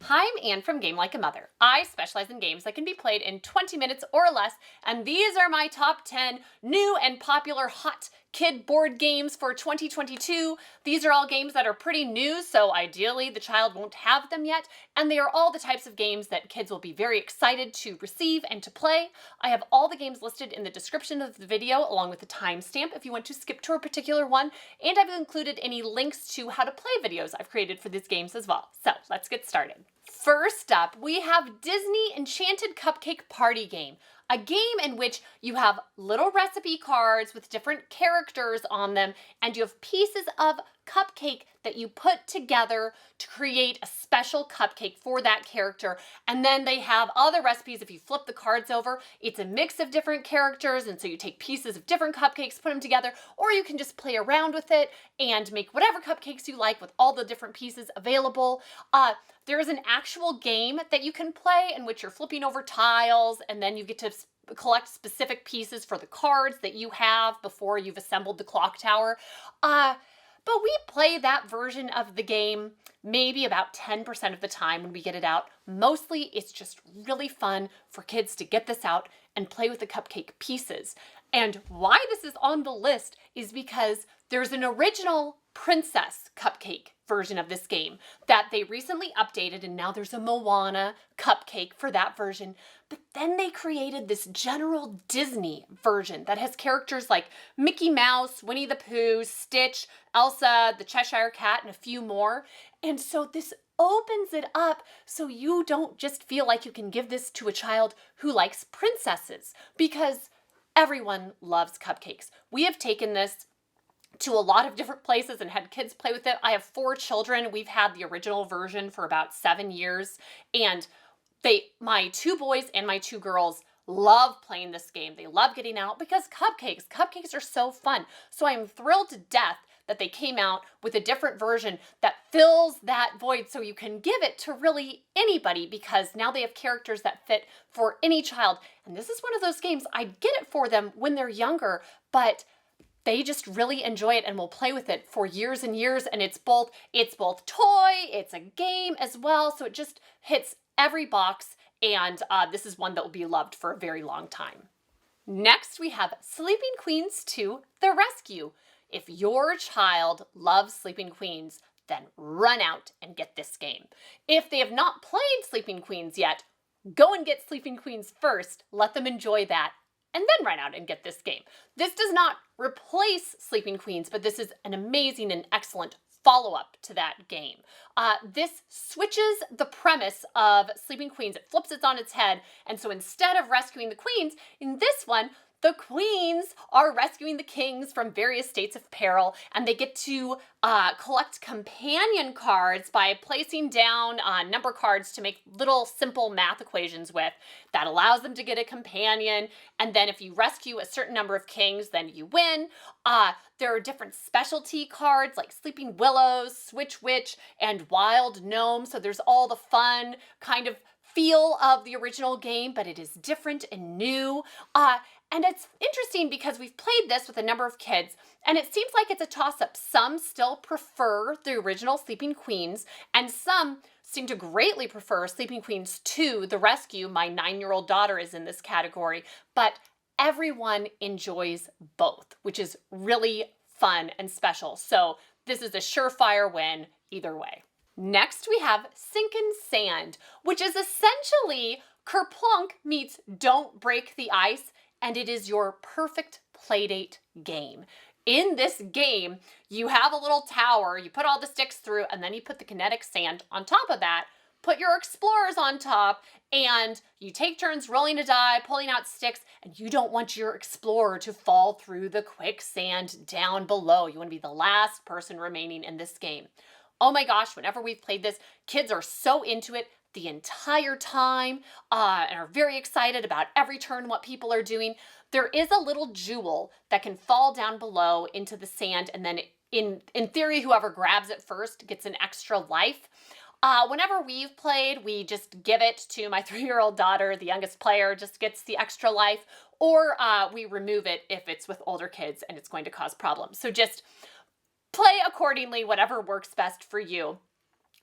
Hi, I'm Anne from Game Like a Mother. I specialize in games that can be played in 20 minutes or less, and these are my top 10 new and popular hot kid board games for 2022. These are all games that are pretty new, so ideally the child won't have them yet, and they are all the types of games that kids will be very excited to receive and to play. I have all the games listed in the description of the video along with the timestamp if you want to skip to a particular one, and I've included any links to how to play videos I've created for these games as well. So let's get started. First up, we have Disney Enchanted Cupcake Party Game, a game in which you have little recipe cards with different characters on them, and you have pieces of cupcake that you put together to create a special cupcake for that character. And then they have other recipes. If you flip the cards over, it's a mix of different characters, and so you take pieces of different cupcakes, put them together, or you can just play around with it and make whatever cupcakes you like with all the different pieces available. There is an actual game that you can play in which you're flipping over tiles, and then you get to collect specific pieces for the cards that you have before you've assembled the clock tower. But we play that version of the game maybe about 10% of the time when we get it out. Mostly it's just really fun for kids to get this out and play with the cupcake pieces. And why this is on the list is because there's an original princess cupcake version of this game that they recently updated, and now there's a Moana cupcake for that version. But then they created this general Disney version that has characters like Mickey Mouse, Winnie the Pooh, Stitch, Elsa, the Cheshire Cat, and a few more. And so this opens it up so you don't just feel like you can give this to a child who likes princesses, because everyone loves cupcakes. We have taken this to a lot of different places and had kids play with it. I have 4 children. We've had the original version for about 7 years, and my 2 boys and my 2 girls love playing this game. They love getting out because cupcakes are so fun. So I'm thrilled to death that they came out with a different version that fills that void so you can give it to really anybody, because now they have characters that fit for any child. And this is one of those games, I get it for them when they're younger, but they just really enjoy it and will play with it for years and years. And it's both toy, it's a game as well. So it just hits every box. And this is one that will be loved for a very long time. Next, we have Sleeping Queens 2: The Rescue. If your child loves Sleeping Queens, then run out and get this game. If they have not played Sleeping Queens yet, go and get Sleeping Queens first. Let them enjoy that, and then run out and get this game. This does not replace Sleeping Queens, but this is an amazing and excellent follow-up to that game. This switches the premise of Sleeping Queens. It flips it on its head, and so instead of rescuing the queens, in this one, the queens are rescuing the kings from various states of peril, and they get to collect companion cards by placing down number cards to make little simple math equations with. That allows them to get a companion, and then if you rescue a certain number of kings, then you win. There are different specialty cards like Sleeping Willows, Switch Witch, and Wild Gnome, so there's all the fun kind of feel of the original game, but it is different and new. And it's interesting because we've played this with a number of kids, and it seems like it's a toss-up. Some still prefer the original Sleeping Queens, and some seem to greatly prefer Sleeping Queens 2: The Rescue. My 9-year-old daughter is in this category, but everyone enjoys both, which is really fun and special. So this is a surefire win either way. Next, we have Sinkin' Sand, which is essentially Kerplunk meets Don't Break the Ice, and it is your perfect playdate game. In this game, you have a little tower, you put all the sticks through, and then you put the kinetic sand on top of that, put your explorers on top, and you take turns rolling a die, pulling out sticks, and you don't want your explorer to fall through the quicksand down below. You want to be the last person remaining in this game. Oh my gosh, whenever we've played this, kids are so into it the entire time and are very excited about every turn what people are doing. There is a little jewel that can fall down below into the sand, and then in theory, whoever grabs it first gets an extra life. Whenever we've played, we just give it to my 3-year-old daughter. The youngest player just gets the extra life, or we remove it if it's with older kids and it's going to cause problems. So just play accordingly, whatever works best for you.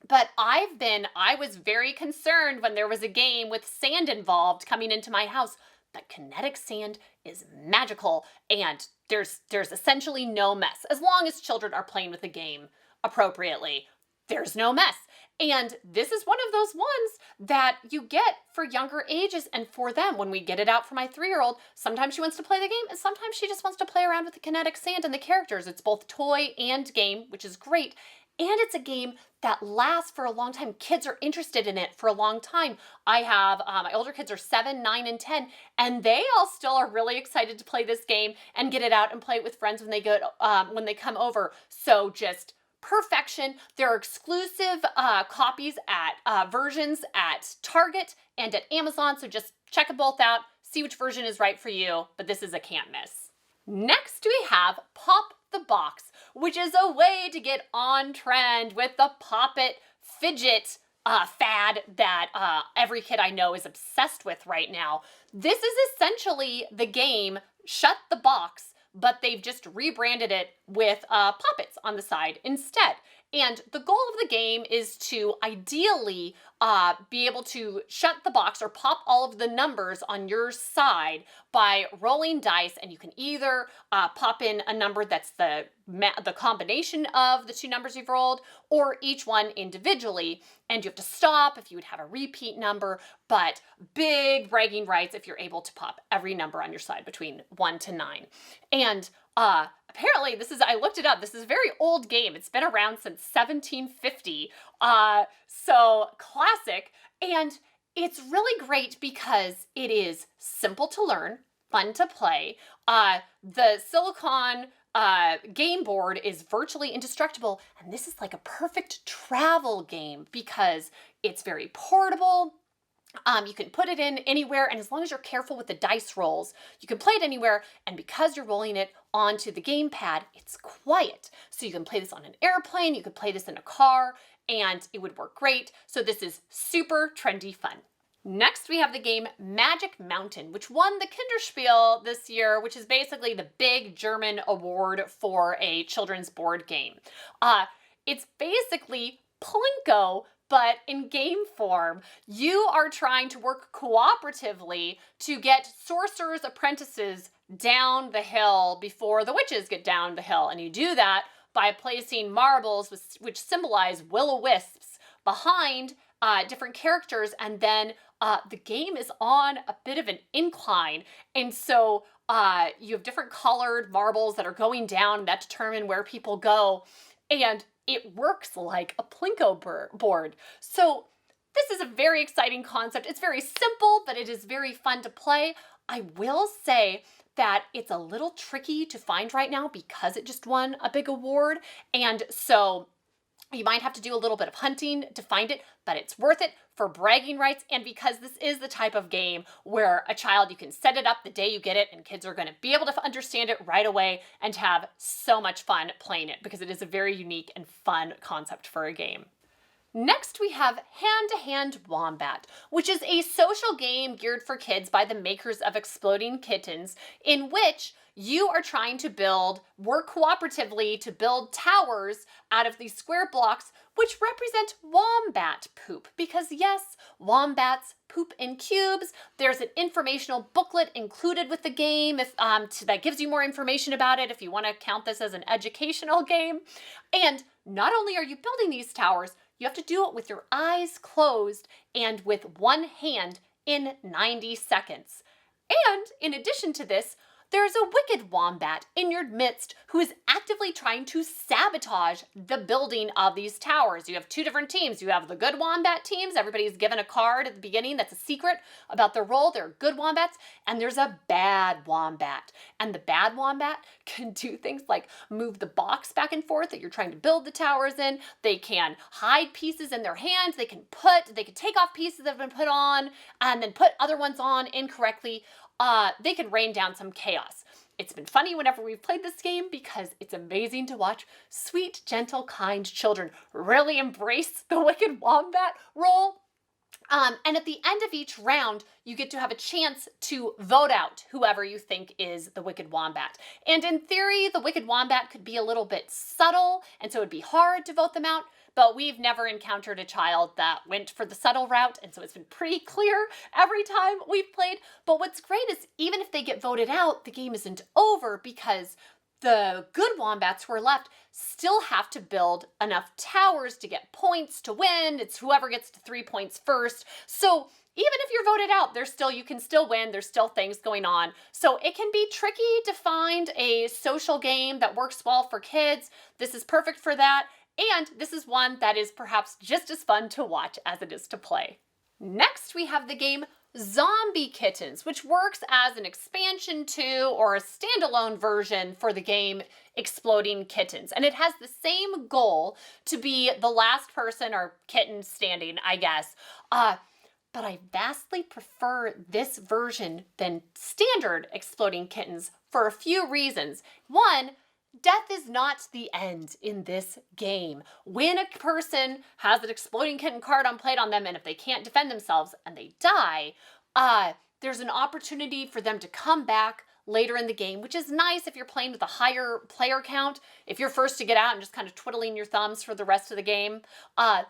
But I was very concerned when there was a game with sand involved coming into my house. But kinetic sand is magical, and there's essentially no mess. As long as children are playing with the game appropriately, there's no mess. And this is one of those ones that you get for younger ages, and for them, when we get it out for my 3-year-old, sometimes she wants to play the game and sometimes she just wants to play around with the kinetic sand and the characters. It's both toy and game, which is great. And it's a game that lasts for a long time. Kids are interested in it for a long time. I have, my older kids are 7, 9, and 10, and they all still are really excited to play this game and get it out and play it with friends when they come over. So just perfection. There are exclusive copies at versions at Target and at Amazon, so just check them both out, see which version is right for you, but this is a can't miss. Next we have Pop the Box, which is a way to get on trend with the Pop It fidget fad that every kid I know is obsessed with right now. This is essentially the game Shut the Box, but they've just rebranded it with Poppets on the side instead. And the goal of the game is to ideally be able to shut the box or pop all of the numbers on your side by rolling dice, and you can either pop in a number that's the combination of the two numbers you've rolled, or each one individually, and you have to stop if you would have a repeat number, but big bragging rights if you're able to pop every number on your side between 1 to 9. And apparently I looked it up, this is a very old game. It's been around since 1750, so classic, and it's really great because it is simple to learn, fun to play. The silicone game board is virtually indestructible, and this is like a perfect travel game because it's very portable. You can put it in anywhere, and as long as you're careful with the dice rolls, you can play it anywhere, and because you're rolling it onto the gamepad, it's quiet. So you can play this on an airplane, you could play this in a car, and it would work great. So this is super trendy fun. Next, we have the game Magic Mountain, which won the Kinderspiel this year, which is basically the big German award for a children's board game. It's basically Plinko, but in game form. You are trying to work cooperatively to get sorcerers' apprentices down the hill before the witches get down the hill. And you do that by placing marbles, which symbolize will-o-wisps, behind different characters, and then the game is on a bit of an incline, and so you have different colored marbles that are going down that determine where people go, and it works like a Plinko board. So this is a very exciting concept. It's very simple, but it is very fun to play. I will say that it's a little tricky to find right now because it just won a big award, and so you might have to do a little bit of hunting to find it, but it's worth it for bragging rights, and because this is the type of game where a child, you can set it up the day you get it, and kids are going to be able to understand it right away and have so much fun playing it because it is a very unique and fun concept for a game. Next, we have Hand to Hand Wombat, which is a social game geared for kids by the makers of Exploding Kittens, in which you are trying to work cooperatively to build towers out of these square blocks, which represent wombat poop. Because yes, wombats poop in cubes. There's an informational booklet included with the game that gives you more information about it if you want to count this as an educational game. And not only are you building these towers, you have to do it with your eyes closed and with one hand in 90 seconds. And in addition to this, there's a wicked wombat in your midst who is actively trying to sabotage the building of these towers. You have two different teams. You have the good wombat teams. Everybody's given a card at the beginning that's a secret about their role. They're good wombats. And there's a bad wombat. And the bad wombat can do things like move the box back and forth that you're trying to build the towers in. They can hide pieces in their hands. They can take off pieces that have been put on and then put other ones on incorrectly. They can rain down some chaos. It's been funny whenever we've played this game because it's amazing to watch sweet, gentle, kind children really embrace the wicked wombat role. And at the end of each round, you get to have a chance to vote out whoever you think is the Wicked Wombat. And in theory, the Wicked Wombat could be a little bit subtle, and so it'd be hard to vote them out. But we've never encountered a child that went for the subtle route, and so it's been pretty clear every time we've played. But what's great is even if they get voted out, the game isn't over, because the good wombats who are left still have to build enough towers to get points to win. It's whoever gets to 3 points first. So even if you're voted out, you can still win. There's still things going on. So it can be tricky to find a social game that works well for kids. This is perfect for that. And this is one that is perhaps just as fun to watch as it is to play. Next, we have the game Zombie Kittens, which works as an expansion to or a standalone version for the game Exploding Kittens. And it has the same goal to be the last person or kitten standing, I guess. But I vastly prefer this version than standard Exploding Kittens for a few reasons. One, death is not the end in this game. When a person has an exploding kitten card played on them, and if they can't defend themselves and they die, there's an opportunity for them to come back later in the game, which is nice if you're playing with a higher player count. If you're first to get out and just kind of twiddling your thumbs for the rest of the game,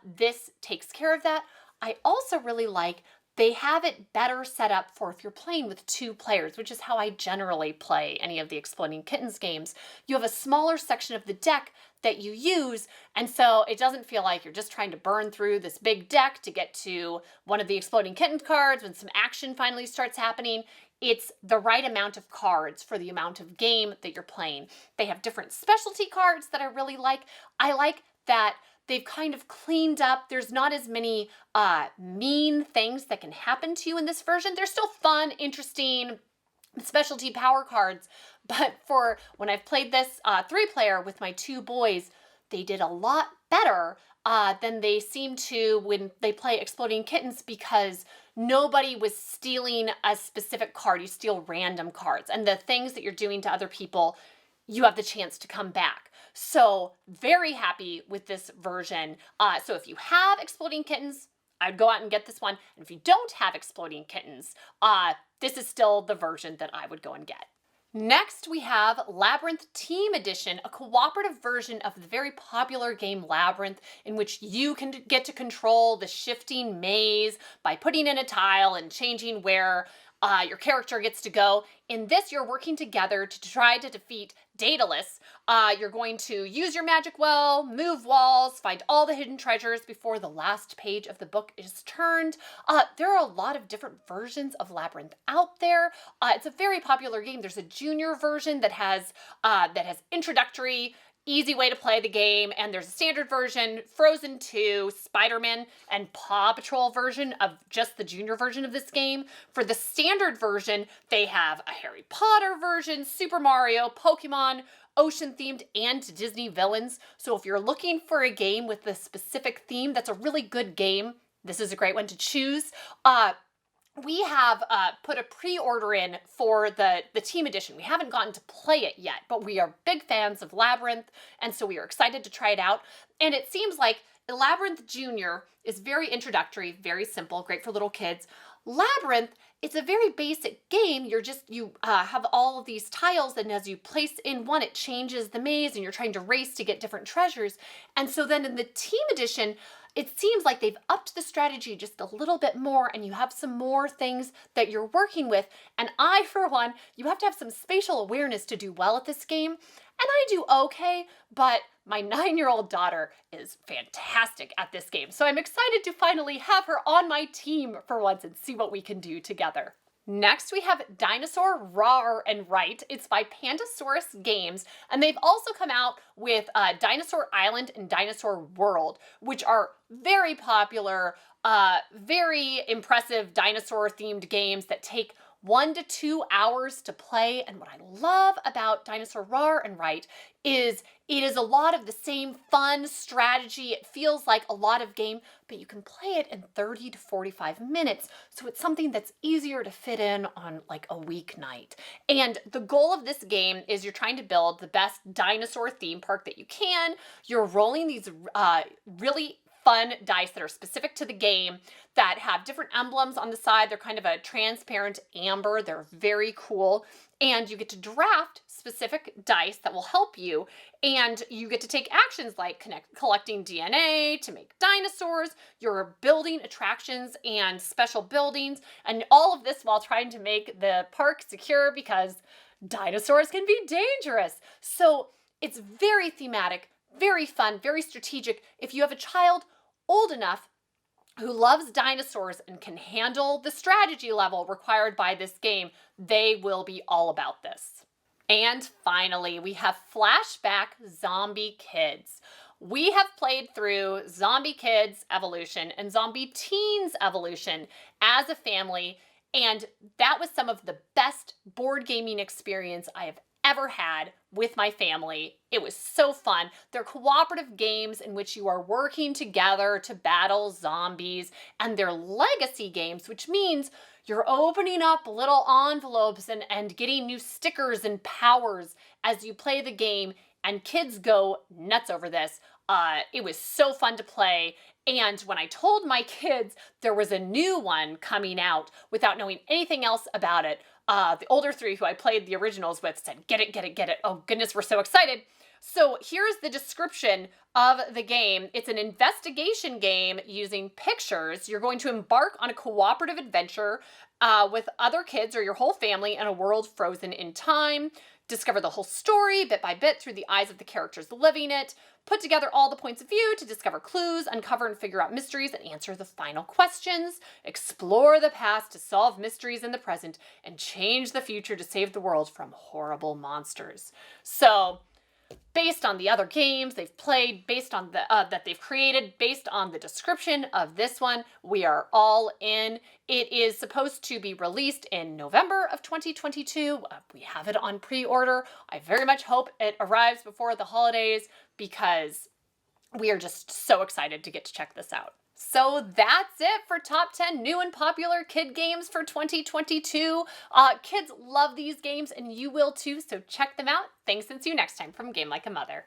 this takes care of that. I also really like they have it better set up for if you're playing with 2 players, which is how I generally play any of the Exploding Kittens games. You have a smaller section of the deck that you use, and so it doesn't feel like you're just trying to burn through this big deck to get to one of the Exploding Kitten cards when some action finally starts happening. It's the right amount of cards for the amount of game that you're playing. They have different specialty cards that I really like. I like that they've kind of cleaned up. There's not as many mean things that can happen to you in this version. They're still fun, interesting, specialty power cards. But for when I've played this 3-player with my 2 boys, they did a lot better than they seem to when they play Exploding Kittens, because nobody was stealing a specific card. You steal random cards. And the things that you're doing to other people, you have the chance to come back. So very happy with this version. So if you have Exploding Kittens, I'd go out and get this one. And if you don't have Exploding Kittens, this is still the version that I would go and get. Next, we have Labyrinth Team Edition, a cooperative version of the very popular game Labyrinth, in which you can get to control the shifting maze by putting in a tile and changing where your character gets to go. In this, you're working together to try to defeat Daedalus. You're going to use your magic well, move walls, find all the hidden treasures before the last page of the book is turned. There are a lot of different versions of Labyrinth out there. It's a very popular game. There's a junior version that has introductory, easy way to play the game, and there's a standard version, Frozen 2, Spider-Man, and Paw Patrol version of just the junior version of this game. For the standard version, they have a Harry Potter version, Super Mario, Pokemon, ocean-themed, and Disney villains. So if you're looking for a game with a specific theme that's a really good game, this is a great one to choose. We have put a pre-order in for the team edition. We haven't gotten to play it yet, but we are big fans of Labyrinth, and so we are excited to try it out. And it seems like Labyrinth Junior is very introductory, very simple, great for little kids. Labyrinth, it's a very basic game. You have all of these tiles, and as you place in one, it changes the maze, and you're trying to race to get different treasures. And so then in the team edition, it seems like they've upped the strategy just a little bit more, and you have some more things that you're working with. And I, for one, you have to have some spatial awareness to do well at this game. And I do okay, but my 9-year-old daughter is fantastic at this game. So I'm excited to finally have her on my team for once and see what we can do together. Next, we have Dinosaur, Rawr, and Right. It's by Pandasaurus Games, and they've also come out with Dinosaur Island and Dinosaur World, which are very popular, very impressive dinosaur-themed games that take 1 to 2 hours to play. And what I love about Dinosaur Rawr and Right is it is a lot of the same fun strategy. It feels like a lot of game, but you can play it in 30 to 45 minutes. So it's something that's easier to fit in on like a weeknight. And the goal of this game is you're trying to build the best dinosaur theme park that you can. You're rolling these really fun dice that are specific to the game that have different emblems on the side. They're kind of a transparent amber. They're very cool. And you get to draft specific dice that will help you. And you get to take actions like collecting DNA to make dinosaurs. You're building attractions and special buildings. And all of this while trying to make the park secure because dinosaurs can be dangerous. So it's very thematic, very fun, very strategic. If you have a child old enough who loves dinosaurs and can handle the strategy level required by this game, they will be all about this. And finally, we have Flashback Zombie Kids. We have played through Zombie Kids Evolution and Zombie Teens Evolution as a family, and that was some of the best board gaming experience I have ever had with my family. It was so fun. They're cooperative games in which you are working together to battle zombies, and they're legacy games, which means you're opening up little envelopes and getting new stickers and powers as you play the game, and kids go nuts over this. It was so fun to play. And when I told my kids there was a new one coming out without knowing anything else about it, the older three who I played the originals with said, "Get it, get it, get it." Oh goodness, we're so excited. So here's the description of the game. It's an investigation game using pictures. You're going to embark on a cooperative adventure with other kids or your whole family in a world frozen in time. Discover the whole story bit by bit through the eyes of the characters living it. Put together all the points of view to discover clues, uncover and figure out mysteries, and answer the final questions. Explore the past to solve mysteries in the present, and change the future to save the world from horrible monsters. So, based on the other games they've played, based on the that they've created, based on the description of this one, we are all in. It is supposed to be released in November of 2022. We have it on pre-order. I very much hope it arrives before the holidays because we are just so excited to get to check this out. So that's it for top 10 new and popular kid games for 2022. Kids love these games and you will too, so check them out. Thanks and see you next time from Game Like a Mother.